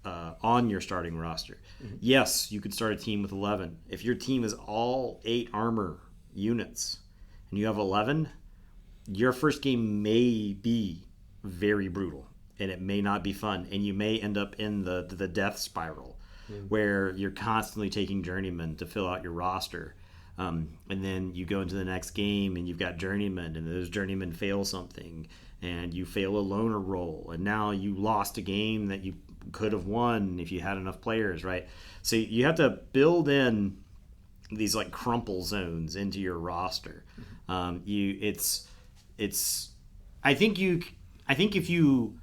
on your starting roster. Mm-hmm. Yes, you could start a team with 11. If your team is all 8 armor units and you have 11, your first game may be very brutal. And it may not be fun, and you may end up in the death spiral where you're constantly taking journeymen to fill out your roster. And then you go into the next game, and you've got journeymen, and those journeymen fail something, and you fail a loner roll, and now you lost a game that you could have won if you had enough players, right? So you have to build in these like crumple zones into your roster. I think if you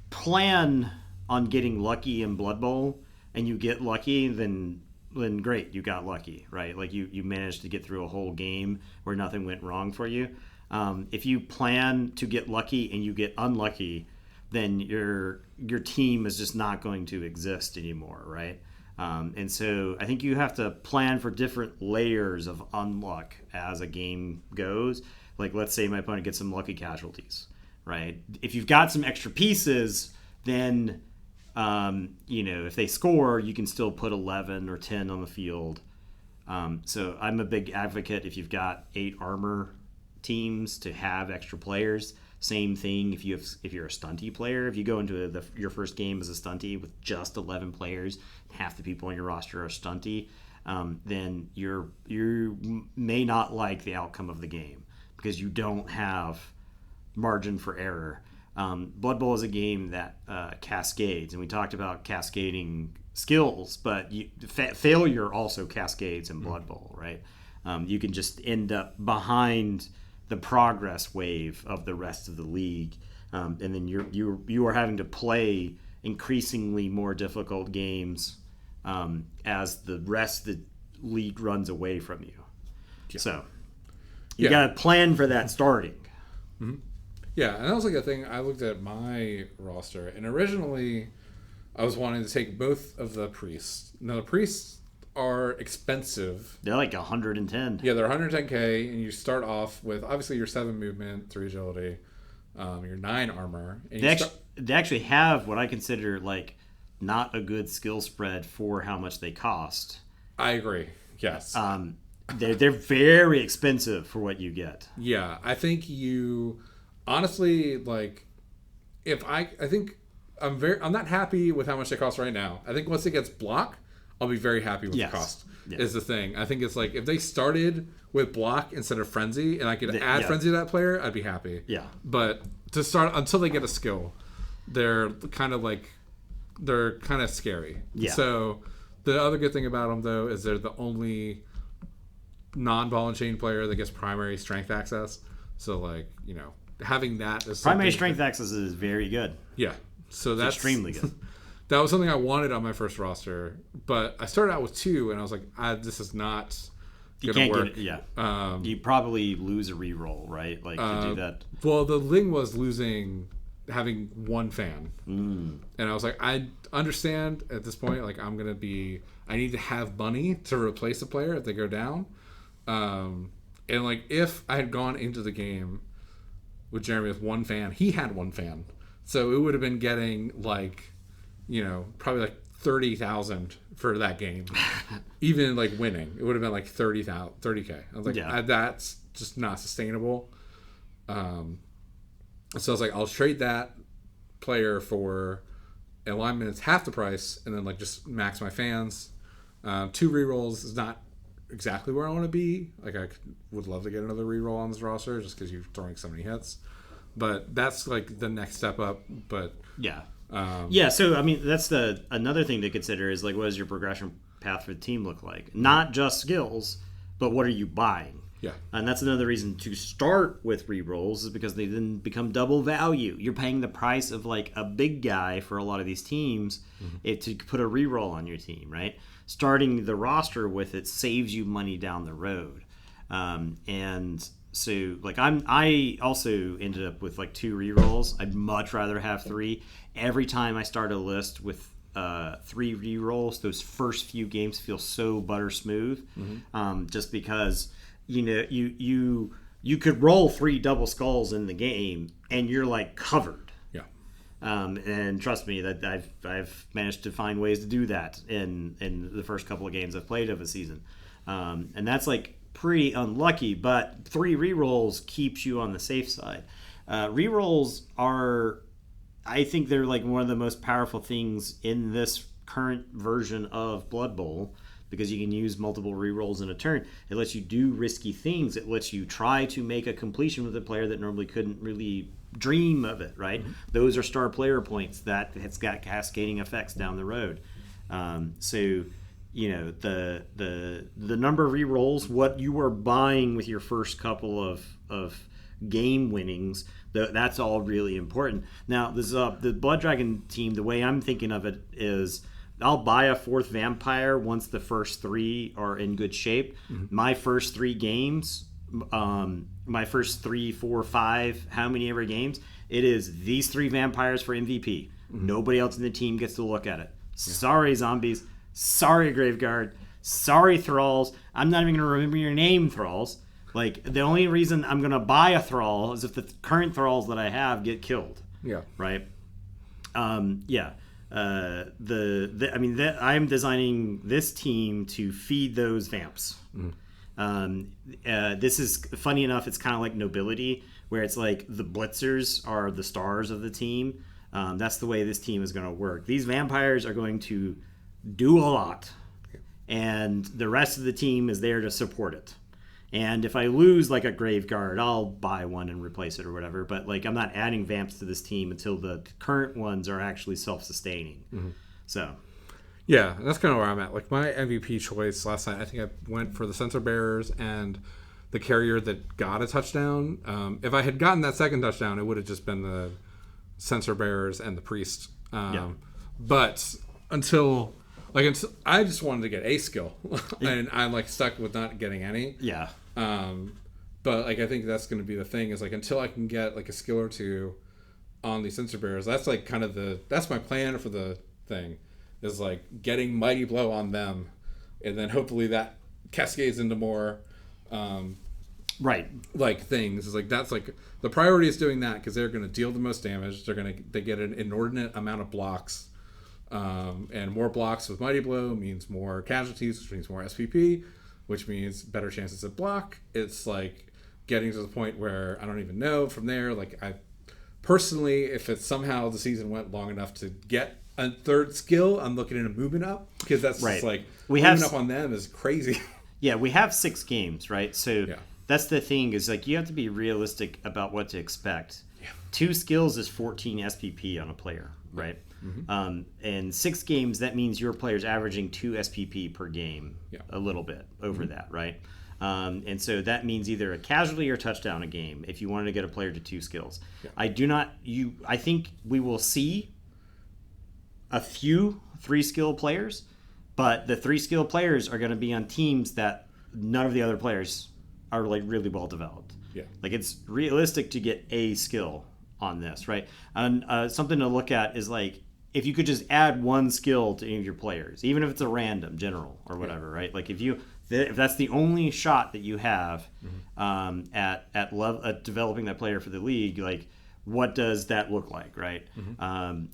plan on getting lucky in Blood Bowl and you get lucky, then great, you got lucky, right? Like you managed to get through a whole game where nothing went wrong for you. If you plan to get lucky and you get unlucky, then your team is just not going to exist anymore, right? And so I think you have to plan for different layers of unluck as a game goes. Like let's say my opponent gets some lucky casualties. Right. If you've got some extra pieces, then, if they score, you can still put 11 or 10 on the field. So I'm a big advocate if you've got 8 armor teams to have extra players. Same thing if you're a stunty player. If you go into your first game as a stunty with just 11 players, half the people on your roster are stunty, then you may not like the outcome of the game because you don't have margin for error. Blood Bowl is a game that cascades, and we talked about cascading skills, but failure also cascades in Blood Bowl, right? You can just end up behind the progress wave of the rest of the league, and then you are having to play increasingly more difficult games as the rest of the league runs away from you. Yeah. So you got to plan for that starting. Mm-hmm. Yeah, and that was like a thing. I looked at my roster, and originally I was wanting to take both of the priests. Now, the priests are expensive. They're like 110. Yeah, they're 110k, and you start off with, obviously, your 7 movement, 3 agility, your 9 armor. And they actually have what I consider, like, not a good skill spread for how much they cost. I agree, yes. They're very expensive for what you get. Yeah, I think you... Honestly, like, I think I'm not happy with how much they cost right now. I think once it gets block, I'll be very happy with the cost. Yeah. Is the thing. I think it's like if they started with block instead of frenzy, and I could add frenzy to that player, I'd be happy. Yeah. But to start until they get a skill, they're kind of scary. Yeah. So the other good thing about them though is they're the only non-ball and chain player that gets primary strength access. So like having that as primary strength access is very good. Yeah, so that's extremely good. That was something I wanted on my first roster, but I started out with 2, and I was like, this is not You gonna can't work. get it. Yeah. You probably lose a reroll, right? Like to do that. Well, the thing was having one fan, and I was like, I understand at this point. Like, I need to have money to replace a player if they go down. And like, if I had gone into the game with Jeremy with one fan, he had one fan, so it would have been getting like, probably like 30,000 for that game. Even like winning, it would have been like 30K. I was like, that's just not sustainable. So I was like, I'll trade that player for an alignment that's half the price, and then like just max my fans. 2 rerolls is not exactly where I want to be. Like, I would love to get another reroll on this roster just because you're throwing so many hits. But that's like the next step up. But yeah. So I mean, that's another thing to consider is like, what does your progression path for the team look like? Not just skills, but what are you buying? Yeah. And that's another reason to start with rerolls is because they then become double value. You're paying the price of like a big guy for a lot of these teams to put a reroll on your team, right? Starting the roster with it saves you money down the road. And so like I also ended up with like 2 rerolls. I'd much rather have 3. Every time I start a list with 3 rerolls, those first few games feel so butter smooth, just because you could roll 3 double skulls in the game and you're like covered. Yeah. And trust me that I've managed to find ways to do that in the first couple of games I've played of a season, and that's like pretty unlucky. But 3 rerolls keeps you on the safe side. Rerolls are, I think they're like one of the most powerful things in this current version of Blood Bowl, because you can use multiple rerolls in a turn. It lets you do risky things. It lets you try to make a completion with a player that normally couldn't really dream of it, right? Those are star player points that it's got cascading effects down the road. So the number of rerolls, what you are buying with your first couple of game winnings, that's all really important. Now, the Blood Dragon team, the way I'm thinking of it is, I'll buy a 4th vampire once the first 3 are in good shape. My first 3 games, my first 3, 4, 5, how many ever games, it is these 3 vampires for MVP. Nobody else in the team gets to look at it. Sorry, zombies. Sorry, Graveguard. Sorry, Thralls. I'm not even going to remember your name, Thralls. Like, the only reason I'm going to buy a Thrall is if the current Thralls that I have get killed. Yeah. Right? Yeah. I'm designing this team to feed those vamps. This is funny enough. It's kind of like nobility, where it's like the blitzers are the stars of the team. That's the way this team is going to work. These vampires are going to do a lot, and the rest of the team is there to support it. And if I lose like a Graveguard, I'll buy one and replace it or whatever. But like, I'm not adding vamps to this team until the current ones are actually self-sustaining. So, yeah, that's kind of where I'm at. Like, my MVP choice last night, I think I went for the Sensor Bearers and the carrier that got a touchdown. If I had gotten that second touchdown, it would have just been the Sensor Bearers and the Priest. But until I just wanted to get a skill, and I'm like stuck with not getting any. Yeah. But like, I think that's going to be the thing, is like, until I can get like a skill or 2 on these Sensor Bearers, that's like kind of that's my plan for the thing, is like getting Mighty Blow on them, and then hopefully that cascades into more right, like things. Is like, that's like the priority is doing that, because they're going to deal the most damage. They get an inordinate amount of blocks. And more blocks with Mighty Blow means more casualties, which means more SPP, which means better chances at block. It's like getting to the point where I don't even know from there. Like, I personally, if it's somehow the season went long enough to get a 3rd skill, I'm looking into moving up, because that's just like, moving up on them is crazy. Yeah, we have 6 games, right? So that's the thing, is like, you have to be realistic about what to expect. 2 skills is 14 SPP on a player, right? And 6 games, that means your player's averaging 2 SPP per game, a little bit over that, right? And so that means either a casualty or touchdown a game if you wanted to get a player to 2 skills. I think we will see a few 3-skill players, but the 3-skill players are going to be on teams that none of the other players are like really well developed. Yeah. Like it's realistic to get a skill on this, right? And something to look at is like if you could just add one skill to any of your players, even if it's a random general or whatever, right? Like if that's the only shot that you have at developing that player for the league, like what does that look like, right?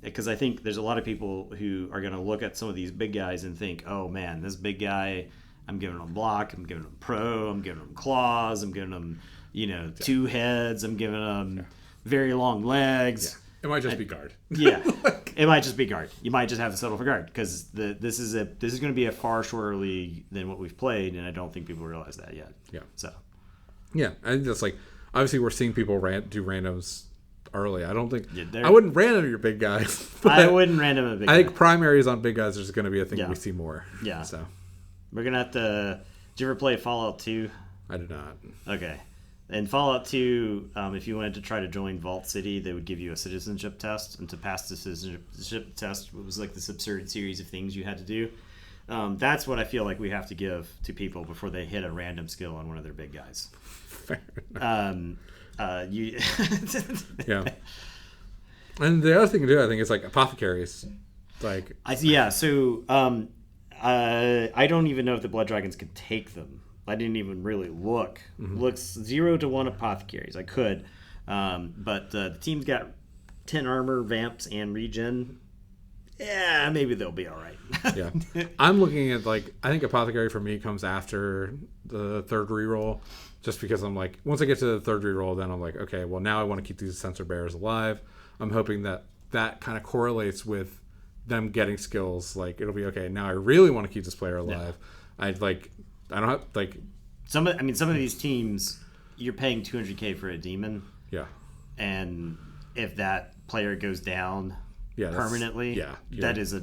Because I think there's a lot of people who are going to look at some of these big guys and think, oh man, this big guy, I'm giving him block, I'm giving him pro, I'm giving him claws, I'm giving him, two heads, I'm giving him very long legs. It might just be guard. Yeah, it might just be guard. You might just have to settle for guard because this is going to be a far shorter league than what we've played, and I don't think people realize that yet. Yeah. So. Yeah, I think that's like obviously we're seeing people do randoms early. I don't think I wouldn't random your big guys. I wouldn't random a big guy. I think primaries on big guys is going to be a thing we see more. Yeah. So we're gonna have to. Did you ever play Fallout 2? I did not. Okay. In Fallout 2, if you wanted to try to join Vault City, they would give you a citizenship test, and to pass the citizenship test, it was like this absurd series of things you had to do. That's what I feel like we have to give to people before they hit a random skill on one of their big guys. Fair enough. Yeah. And the other thing to do, I think, is like apothecaries. Like I don't even know if the Blood Dragons could take them. I didn't even really look. Looks 0 to 1 apothecaries. I could, but the team's got 10 armor, vamps, and regen. Yeah, maybe they'll be all right. Yeah, I'm looking at I think apothecary for me comes after the third reroll, just because I'm like once I get to the third reroll, then I'm like okay, well now I want to keep these sensor bearers alive. I'm hoping that kind of correlates with them getting skills. Like it'll be okay. Now I really want to keep this player alive. Yeah. I don't have some of these teams you're paying $200K for a demon. Yeah. And if that player goes down permanently, that is.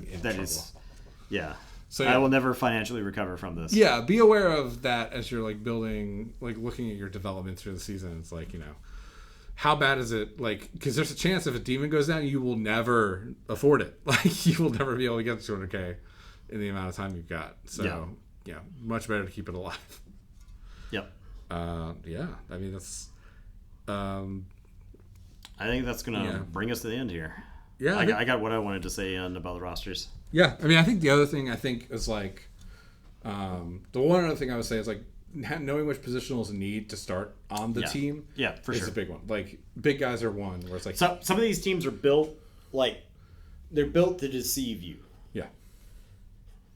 So I will never financially recover from this. Yeah, be aware of that as you're building, looking at your development through the season. It's how bad is it? Because there's a chance if a demon goes down, you will never afford it. You will never be able to get 200K in the amount of time you've got. So yeah, much better to keep it alive. Yep. Yeah, I mean that's. I think that's gonna bring us to the end here. Yeah, I got what I wanted to say about the rosters. Yeah, I mean, I think the other thing is the one other thing I would say is knowing which positionals need to start on the team. Yeah, for sure. Is a big one. Big guys are one where it's some of these teams are built they're built to deceive you. Yeah.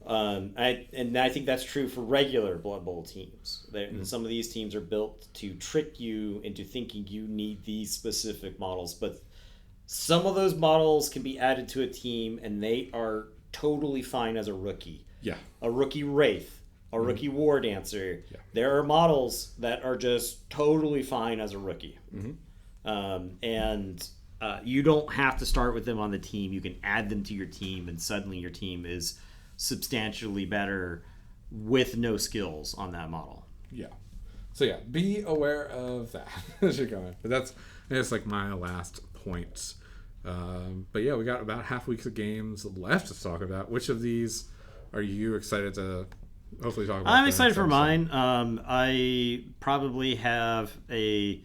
I think that's true for regular Blood Bowl teams. Some of these teams are built to trick you into thinking you need these specific models, but some of those models can be added to a team and they are totally fine as a rookie. Yeah. A rookie Wraith, a rookie War Dancer. Yeah. There are models that are just totally fine as a rookie. You don't have to start with them on the team. You can add them to your team and suddenly your team is substantially better with no skills on that model. Yeah. So yeah, be aware of that as you're going. But that's my last point. But yeah, we got about half weeks of games left to talk about. Which of these are you excited to hopefully talk about? I'm excited for mine. I probably have a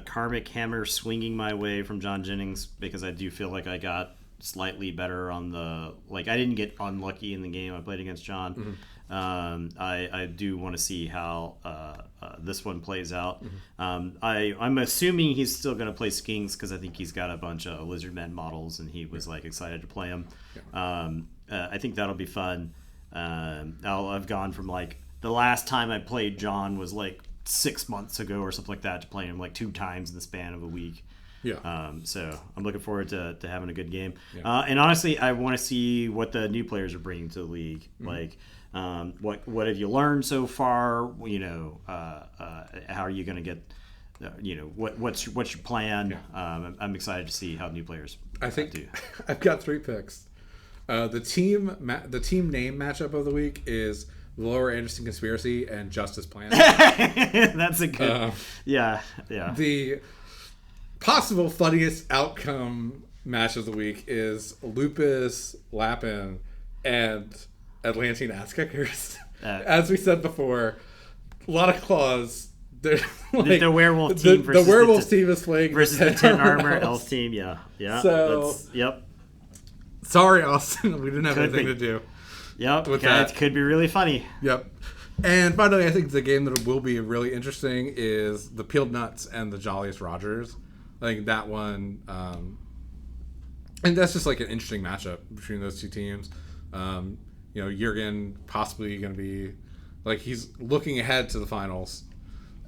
Karmic Hammer swinging my way from John Jennings because I do feel like I got slightly better on the I didn't get unlucky in the game I played against John. I do want to see how this one plays out. I'm assuming he's still going to play Skinks because I think he's got a bunch of Lizardmen models and he was excited to play them. I think that'll be fun. I've gone from the last time I played John was 6 months ago or something like that to playing him 2 times in the span of a week. Yeah. So I'm looking forward to having a good game. Yeah. And honestly, I want to see what the new players are bringing to the league. What have you learned so far? How are you going to get? What's your plan? Yeah. I'm excited to see how new players. I think do. I've got 3 picks. The team name matchup of the week is the Lower Anderson Conspiracy and Justice Plan. That's a good. Yeah. The possible funniest outcome match of the week is Lupus, Lapin, and Atlantean Ass Kickers. As we said before, a lot of claws. The werewolf team the werewolf team is playing versus the 10 armor elf team. Yeah. So yep. Sorry, Austin. We didn't have Could anything be. to do. Yep. With that. that. It could be really funny. Yep. And finally, I think the game that will be really interesting is the Peeled Nuts and the Jolliest Rogers. I think that one, and that's just like an interesting matchup between those two teams. Jurgen possibly going to be, like, he's looking ahead to the finals,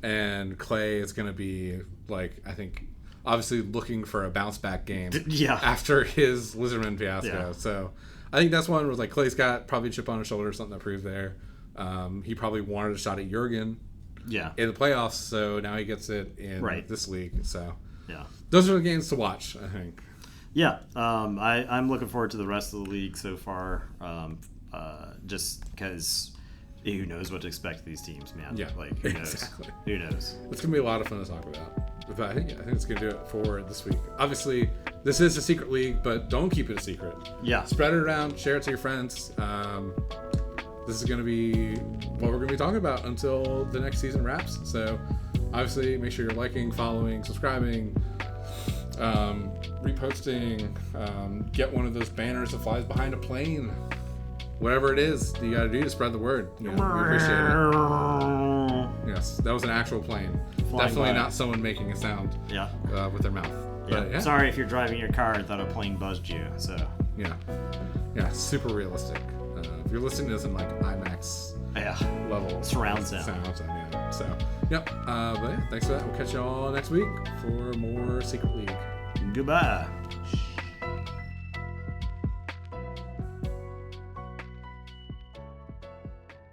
and Clay is going to be, like, I think, obviously looking for a bounce back game after his Lizardman fiasco. Yeah. So I think that's one where, like, Clay's got probably a chip on his shoulder, something to prove there. He probably wanted a shot at Jurgen in the playoffs, so now he gets it in this league. So those are the games to watch, I think. Yeah, I'm looking forward to the rest of the league so far, just because who knows what to expect of these teams, man. Yeah, like who knows? Exactly. Who knows? It's gonna be a lot of fun to talk about. But I think it's gonna do it for this week. Obviously, this is a secret league, but don't keep it a secret. Yeah, spread it around, share it to your friends. This is gonna be what we're gonna be talking about until the next season wraps. So, obviously, make sure you're liking, following, subscribing, reposting, get one of those banners that flies behind a plane. Whatever it is you got to do to spread the word. We appreciate it. Yes, that was an actual plane. Flying Definitely by. not someone making a sound with their mouth. Yeah. But, Sorry if you're driving your car and thought a plane buzzed you. So yeah, super realistic. If you're listening to this in like IMAX level surround sound. So but yeah, thanks for that. We'll catch you all next week for more Secret League. Goodbye.